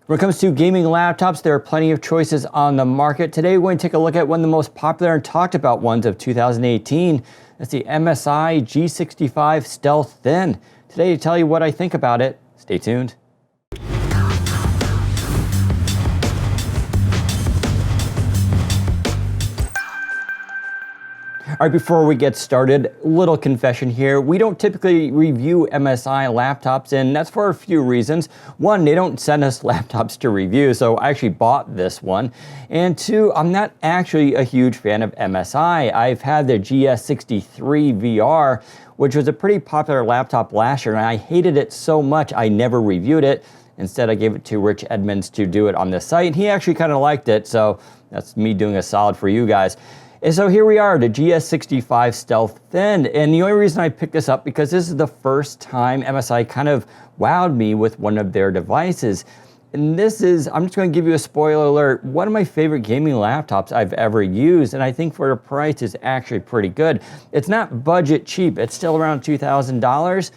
When it comes to gaming laptops, there are plenty of choices on the market. Today, we're going to take a look at one of the most popular and talked about ones of 2018. That's the MSI G65 Stealth Thin. Today, to tell you what I think about it, stay tuned. All right, before we get started, little confession here. We don't typically review MSI laptops, and that's for a few reasons. One, they don't send us laptops to review, so I actually bought this one. And two, I'm not actually a huge fan of MSI. I've had their GS63 VR, which was a pretty popular laptop last year, and I hated it so much I never reviewed it. Instead, I gave it to Rich Edmonds to do it on this site, and he actually kind of liked it, so that's me doing a solid for you guys. And so here we are, the GS65 Stealth Thin, and the only reason I picked this up because this is the first time MSI kind of wowed me with one of their devices. And this is, I'm just going to give you a spoiler alert, one of my favorite gaming laptops I've ever used, and I think for the price is actually pretty good. It's not budget cheap, it's still around $2,000.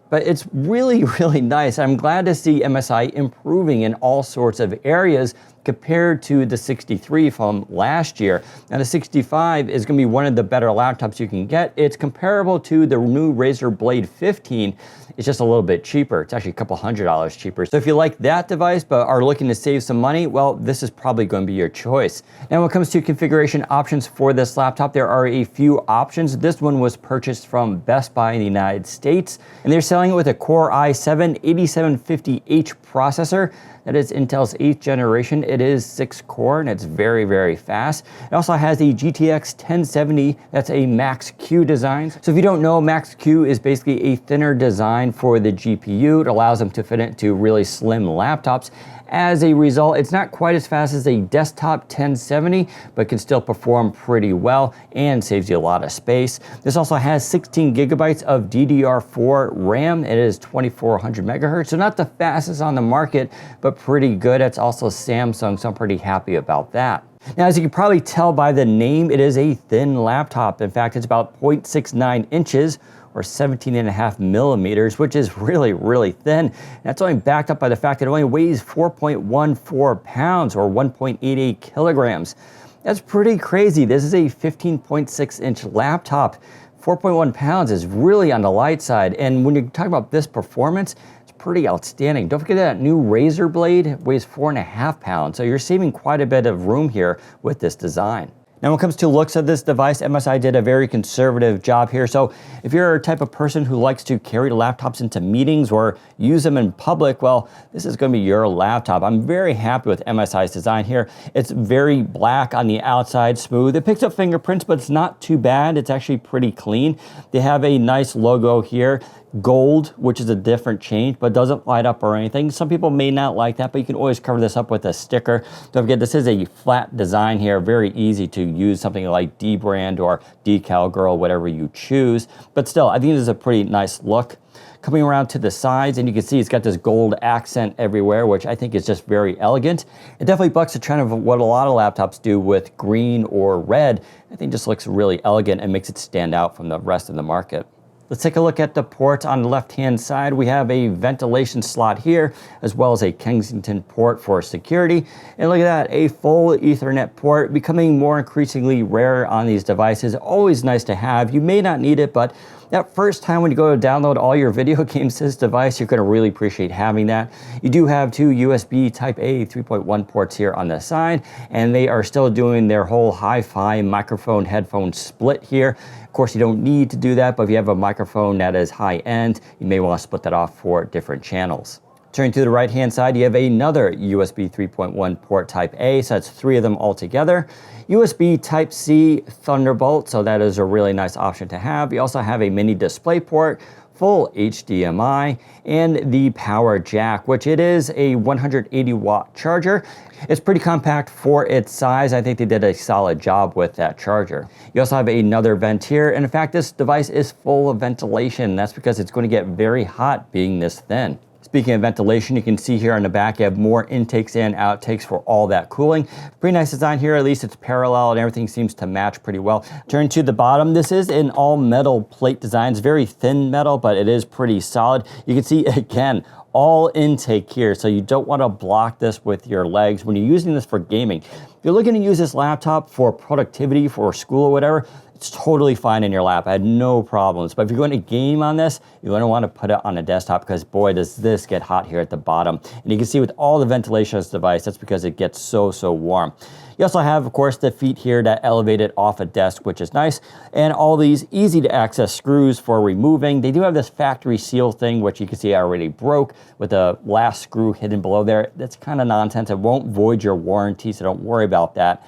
But it's really, really nice. I'm glad to see MSI improving in all sorts of areas compared to the 63 from last year. Now the 65 is going to be one of the better laptops you can get. It's comparable to the new Razer Blade 15. It's just a little bit cheaper. It's actually a couple $100 cheaper. So if you like that device but are looking to save some money, well, this is probably going to be your choice. Now when it comes to configuration options for this laptop, there are a few options. This one was purchased from Best Buy in the United States, and they're selling it with a Core i7-8750H processor. That is Intel's 8th generation. It is 6-core and it's very, very fast. It also has a GTX 1070. That's a Max-Q design. So if you don't know, Max-Q is basically a thinner design for the GPU. It allows them to fit into really slim laptops. As a result, it's not quite as fast as a desktop 1070, but can still perform pretty well and saves you a lot of space. This also has 16 gigabytes of DDR4 RAM. It is 2400 megahertz, so not the fastest on the market, but pretty good. It's also Samsung, so I'm pretty happy about that. Now, as you can probably tell by the name, it is a thin laptop. In fact, it's about 0.69 inches, or 17.5 millimeters, which is really, really thin. And that's only backed up by the fact that it only weighs 4.14 pounds or 1.88 kilograms. That's pretty crazy. This is a 15.6-inch laptop. 4.1 pounds is really on the light side. And when you talk about this performance, it's pretty outstanding. Don't forget that new Razer Blade weighs 4.5 pounds. So you're saving quite a bit of room here with this design. Now, when it comes to looks of this device, MSI did a very conservative job here. So if you're a type of person who likes to carry laptops into meetings or use them in public, well, this is going to be your laptop. I'm very happy with MSI's design here. It's very black on the outside, smooth. It picks up fingerprints, but it's not too bad. It's actually pretty clean. They have a nice logo here. Gold, which is a different change, but doesn't light up or anything. Some people may not like that, but you can always cover this up with a sticker. Don't forget, this is a flat design here, very easy to use, something like D-Brand or Decal Girl, whatever you choose. But still, I think this is a pretty nice look. Coming around to the sides, and you can see it's got this gold accent everywhere, which I think is just very elegant. It definitely bucks the trend of what a lot of laptops do with green or red. I think it just looks really elegant and makes it stand out from the rest of the market. Let's take a look at the ports. On the left-hand side, we have a ventilation slot here, as well as a Kensington port for security. And look at that, a full Ethernet port, becoming more increasingly rare on these devices. Always nice to have. You may not need it, but that first time when you go to download all your video games to this device, you're going to really appreciate having that. You do have two USB Type-A 3.1 ports here on the side, and they are still doing their whole hi-fi microphone headphone split here. Of course, you don't need to do that, but if you have a microphone that is high-end, you may want to split that off for different channels. Turning to the right-hand side, you have another USB 3.1 port Type-A, so that's 3 of them altogether. USB Type-C Thunderbolt, so that is a really nice option to have. You also have a mini display port, full HDMI, and the power jack, which it is a 180-watt charger. It's pretty compact for its size. I think they did a solid job with that charger. You also have another vent here, and in fact, this device is full of ventilation. That's because it's going to get very hot being this thin. Speaking of ventilation, you can see here on the back you have more intakes and outtakes for all that cooling. Pretty nice design here, at least it's parallel and everything seems to match pretty well. Turn to the bottom, this is an all metal plate design. It's very thin metal, but it is pretty solid. You can see again, all intake here, so you don't want to block this with your legs when you're using this for gaming. If you're looking to use this laptop for productivity, for school or whatever, it's totally fine in your lap. I had no problems. But if you're going to game on this, you're going to want to put it on a desktop because boy, does this get hot here at the bottom. And you can see with all the ventilation of this device, that's because it gets so warm. You also have, of course, the feet here that elevate it off a desk, which is nice. And all these easy to access screws for removing. They do have this factory seal thing, which you can see I already broke with the last screw hidden below there. That's kind of nonsense. It won't void your warranty, so don't worry about that.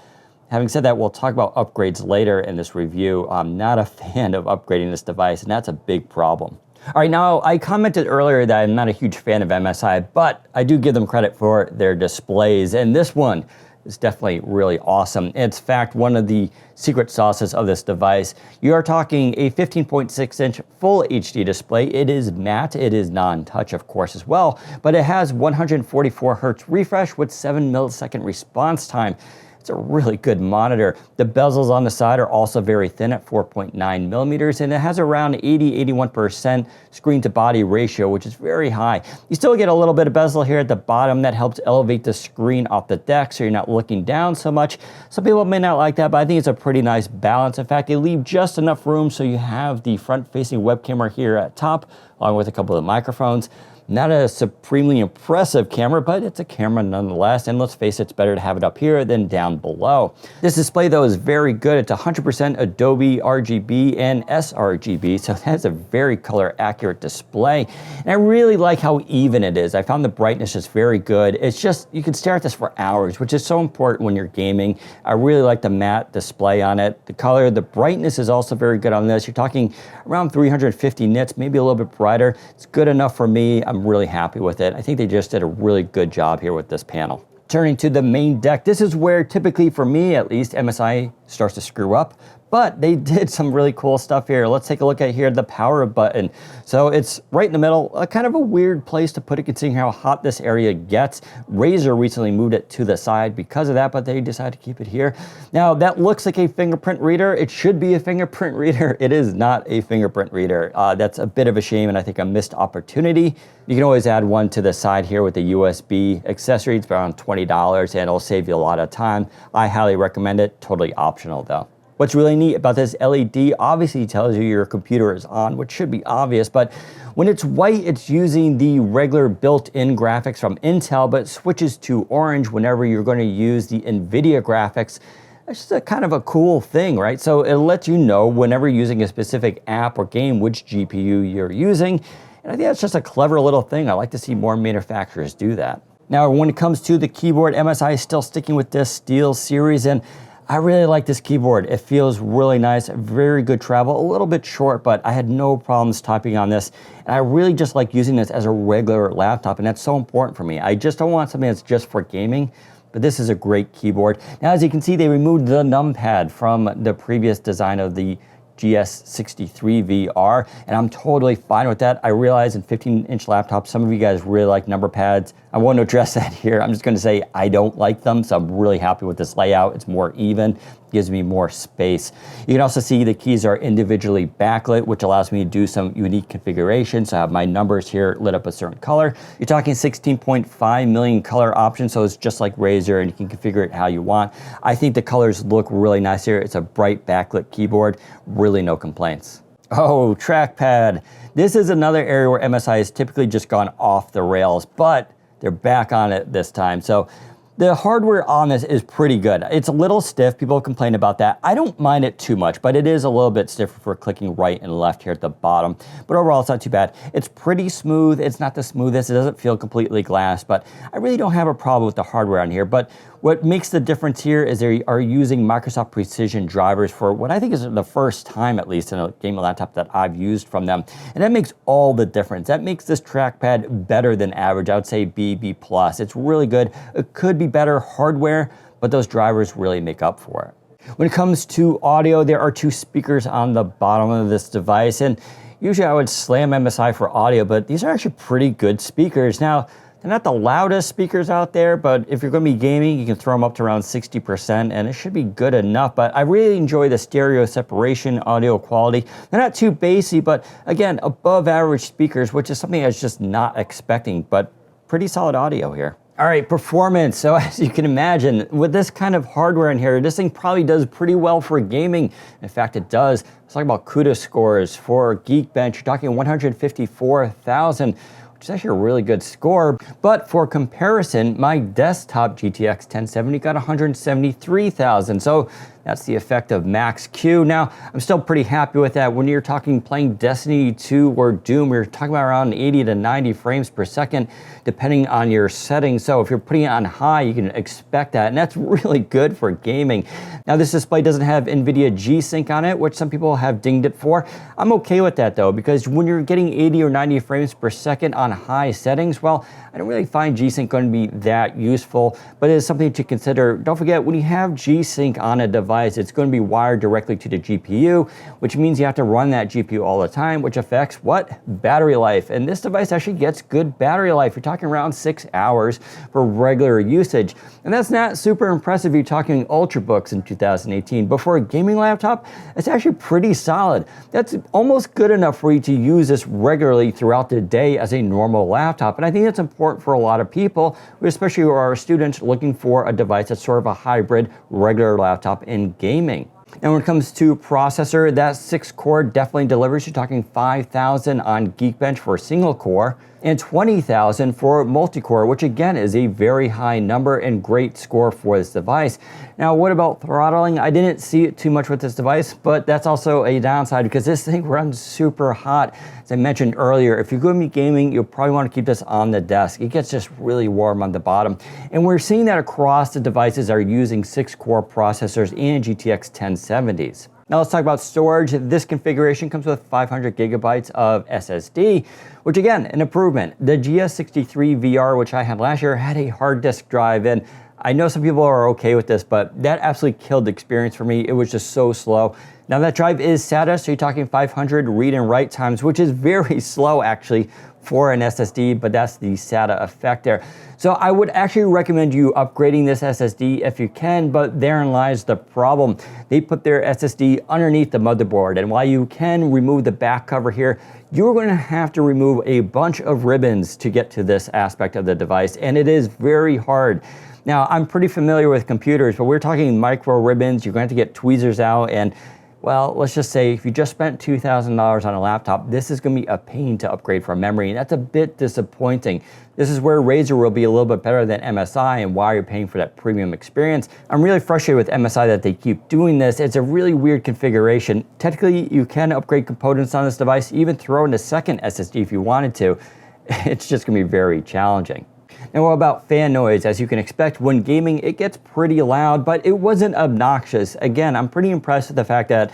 Having said that, we'll talk about upgrades later in this review. I'm not a fan of upgrading this device, and that's a big problem. All right, now I commented earlier that I'm not a huge fan of MSI, but I do give them credit for their displays, and this one is definitely really awesome. It's in fact one of the secret sauces of this device. You are talking a 15.6-inch full HD display. It is matte, it is non-touch of course as well, but it has 144 Hz refresh with 7 millisecond response time. It's a really good monitor. The bezels on the side are also very thin at 4.9 millimeters, and it has around 80-81% screen to body ratio, which is very high. You still get a little bit of bezel here at the bottom that helps elevate the screen off the deck so you're not looking down so much. Some people may not like that, but I think it's a pretty nice balance. In fact, they leave just enough room so you have the front-facing web camera here at top, along with a couple of microphones. Not a supremely impressive camera, but it's a camera nonetheless, and let's face it, it's better to have it up here than down below. This display though is very good. It's 100% Adobe RGB and sRGB, so that's a very color accurate display. And I really like how even it is. I found the brightness is very good. It's just, you can stare at this for hours, which is so important when you're gaming. I really like the matte display on it. The color, the brightness is also very good on this. You're talking around 350 nits, maybe a little bit brighter. It's good enough for me. I'm really happy with it. I think they just did a really good job here with this panel. Turning to the main deck, this is where typically for me at least MSI starts to screw up, but they did some really cool stuff here. Let's take a look at here the power button. So it's right in the middle, kind of a weird place to put it considering how hot this area gets. Razer recently moved it to the side because of that, but they decided to keep it here. Now that looks like a fingerprint reader. It should be a fingerprint reader. It is not a fingerprint reader. That's a bit of a shame and I think a missed opportunity. You can always add one to the side here with the USB accessory. It's around $20 and it'll save you a lot of time. I highly recommend it, totally optional though. What's really neat about this LED obviously tells you your computer is on, which should be obvious, but when it's white, it's using the regular built-in graphics from Intel, but switches to orange whenever you're going to use the NVIDIA graphics. That's just a kind of a cool thing, right? So it lets you know whenever you're using a specific app or game, which GPU you're using. And I think that's just a clever little thing. I like to see more manufacturers do that. Now, when it comes to the keyboard, MSI is still sticking with this Steel series, and I really like this keyboard. It feels really nice, very good travel, a little bit short, but I had no problems typing on this. And I really just like using this as a regular laptop, and that's so important for me. I just don't want something that's just for gaming, but this is a great keyboard. Now, as you can see, they removed the numpad from the previous design of the GS65 VR, and I'm totally fine with that. I realize in 15-inch laptops, some of you guys really like number pads. I won't address that here. I'm just going to say I don't like them, so I'm really happy with this layout. It's more even, gives me more space. You can also see the keys are individually backlit, which allows me to do some unique configurations. So I have my numbers here lit up a certain color. You're talking 16.5 million color options, so it's just like Razer, and you can configure it how you want. I think the colors look really nice here. It's a bright backlit keyboard. Really no complaints. Oh, trackpad. This is another area where MSI has typically just gone off the rails, but they're back on it this time. So the hardware on this is pretty good. It's a little stiff. People complain about that. I don't mind it too much, but it is a little bit stiffer for clicking right and left here at the bottom. But overall, it's not too bad. It's pretty smooth. It's not the smoothest. It doesn't feel completely glass, but I really don't have a problem with the hardware on here. But what makes the difference here is they are using Microsoft Precision drivers for what I think is the first time, at least in a gaming laptop that I've used from them. And that makes all the difference. That makes this trackpad better than average. I would say B+. It's really good. It could be better hardware, but those drivers really make up for it. When it comes to audio, there are two speakers on the bottom of this device, and Usually I would slam MSI for audio, but these are actually pretty good speakers. Now, they're not the loudest speakers out there, but if you're going to be gaming, you can throw them up to around 60%, and it should be good enough. But I really enjoy the stereo separation, audio quality. They're not too bassy, but again, above average speakers, which is something I was just not expecting, but pretty solid audio here. All right, performance. So as you can imagine, with this kind of hardware in here, this thing probably does pretty well for gaming. In fact, it does. Let's talk about Cuda Scores. For Geekbench, you're talking 154,000. Which is actually a really good score, but for comparison, my desktop GTX 1070 got 173,000, so that's the effect of max Q. Now, I'm still pretty happy with that. When you're talking playing Destiny 2 or Doom, you're talking about around 80 to 90 frames per second, depending on your settings. So if you're putting it on high, you can expect that, and that's really good for gaming. Now, this display doesn't have NVIDIA G-Sync on it, which some people have dinged it for. I'm okay with that though, because when you're getting 80 or 90 frames per second on high settings, well, I don't really find G-Sync going to be that useful, but it is something to consider. Don't forget, when you have G-Sync on a device, it's going to be wired directly to the GPU, which means you have to run that GPU all the time, which affects what? Battery life. And this device actually gets good battery life. You're talking around 6 hours for regular usage. And that's not super impressive if you're talking Ultrabooks in 2018. But for a gaming laptop, it's actually pretty solid. That's almost good enough for you to use this regularly throughout the day as a normal laptop. And I think that's important for a lot of people, especially who are students looking for a device that's sort of a hybrid regular laptop in gaming. Now, when it comes to processor, that 6-core definitely delivers. You're talking 5,000 on Geekbench for a single core and 20,000 for multi-core, which again is a very high number and great score for this device. Now, what about throttling? I didn't see it too much with this device, but that's also a downside because this thing runs super hot. As I mentioned earlier, if you're going to be gaming, you'll probably want to keep this on the desk. It gets just really warm on the bottom. And we're seeing that across the devices are using 6-core processors and GTX 1070s. Now let's talk about storage. This configuration comes with 500 gigabytes of SSD, which again, an improvement. The GS63 VR, which I had last year, had a hard disk drive, and I know some people are okay with this, but that absolutely killed the experience for me. It was just so slow. Now that drive is SATA, so you're talking 500 read and write times, which is very slow actually for an SSD, but that's the SATA effect there. So I would actually recommend you upgrading this SSD if you can, but therein lies the problem. They put their SSD underneath the motherboard, and while you can remove the back cover here, you're going to have to remove a bunch of ribbons to get to this aspect of the device, and it is very hard. Now, I'm pretty familiar with computers, but we're talking micro ribbons. You're going to have to get tweezers out, and well, let's just say if you just spent $2,000 on a laptop, this is going to be a pain to upgrade from memory, and that's a bit disappointing. This is where Razer will be a little bit better than MSI and why you're paying for that premium experience. I'm really frustrated with MSI that they keep doing this. It's a really weird configuration. Technically, you can upgrade components on this device, even throw in a second SSD if you wanted to. It's just going to be very challenging. Now, what about fan noise? As you can expect, when gaming, it gets pretty loud, but it wasn't obnoxious. Again, I'm pretty impressed with the fact that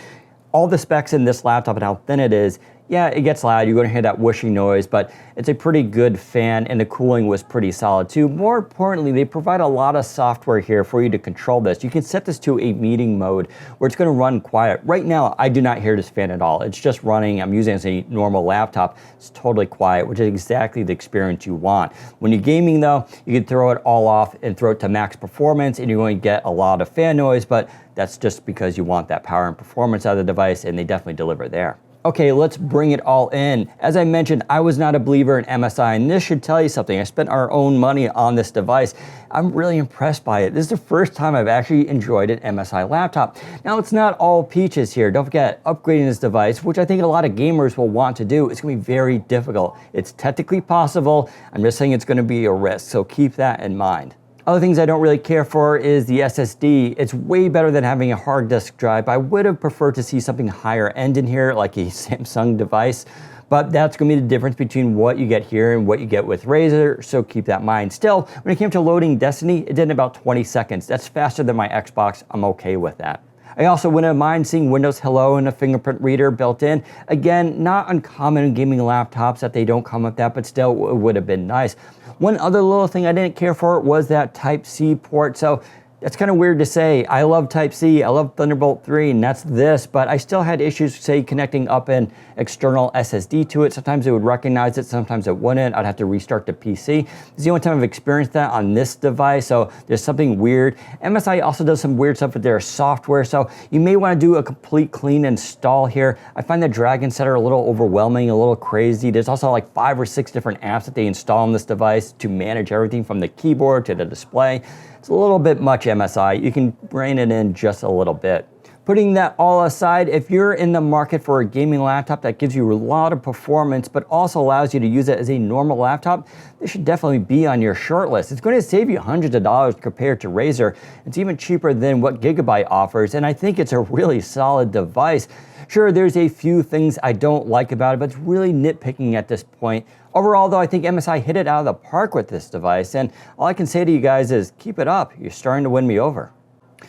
all the specs in this laptop and how thin it is, yeah, it gets loud. You're going to hear that whooshing noise, but it's a pretty good fan, and the cooling was pretty solid too. More importantly, they provide a lot of software here for you to control this. You can set this to a meeting mode where it's going to run quiet. Right now, I do not hear this fan at all. It's just running. I'm using it as a normal laptop. It's totally quiet, which is exactly the experience you want. When you're gaming though, you can throw it all off and throw it to max performance, and you're going to get a lot of fan noise, but that's just because you want that power and performance out of the device, and they definitely deliver there. Okay, let's bring it all in. As I mentioned, I was not a believer in MSI, and this should tell you something. I spent our own money on this device. I'm really impressed by it. This is the first time I've actually enjoyed an MSI laptop. Now, it's not all peaches here. Don't forget, upgrading this device, which I think a lot of gamers will want to do, it's gonna be very difficult. It's technically possible. I'm just saying it's gonna be a risk, so keep that in mind. Other things I don't really care for is the SSD. It's way better than having a hard disk drive. I would have preferred to see something higher end in here, like a Samsung device, but that's gonna be the difference between what you get here and what you get with Razer, so keep that in mind. Still, when it came to loading Destiny, it did in about 20 seconds. That's faster than my Xbox. I'm okay with that. I also wouldn't mind seeing Windows Hello and a Fingerprint Reader built in. Again, not uncommon in gaming laptops that they don't come with that, but still it would have been nice. One other little thing I didn't care for was that Type-C port. So That's kind of weird to say. I love Type-C, I love Thunderbolt 3, and that's this, but I still had issues, say, connecting up an external SSD to it. Sometimes it would recognize it, sometimes it wouldn't. I'd have to restart the PC. It's the only time I've experienced that on this device, so there's something weird. MSI also does some weird stuff with their software, so you may want to do a complete clean install here. I find the Dragon Setter a little overwhelming, a little crazy. There's also like 5 or 6 different apps that they install on this device to manage everything from the keyboard to the display. It's a little bit much, MSI. You can rein it in just a little bit. Putting that all aside, if you're in the market for a gaming laptop that gives you a lot of performance but also allows you to use it as a normal laptop, this should definitely be on your short list. It's going to save you hundreds of dollars compared to Razer. It's even cheaper than what Gigabyte offers, and I think it's a really solid device. Sure, there's a few things I don't like about it, but it's really nitpicking at this point. Overall, though, I think MSI hit it out of the park with this device, and all I can say to you guys is keep it up. You're starting to win me over.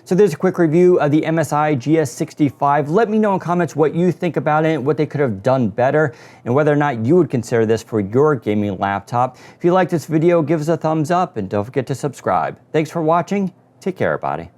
So there's a quick review of the MSI GS65. Let me know in comments what you think about it, what they could have done better, and whether or not you would consider this for your gaming laptop. If you like this video, give us a thumbs up, and don't forget to subscribe. Thanks for watching. Take care, everybody.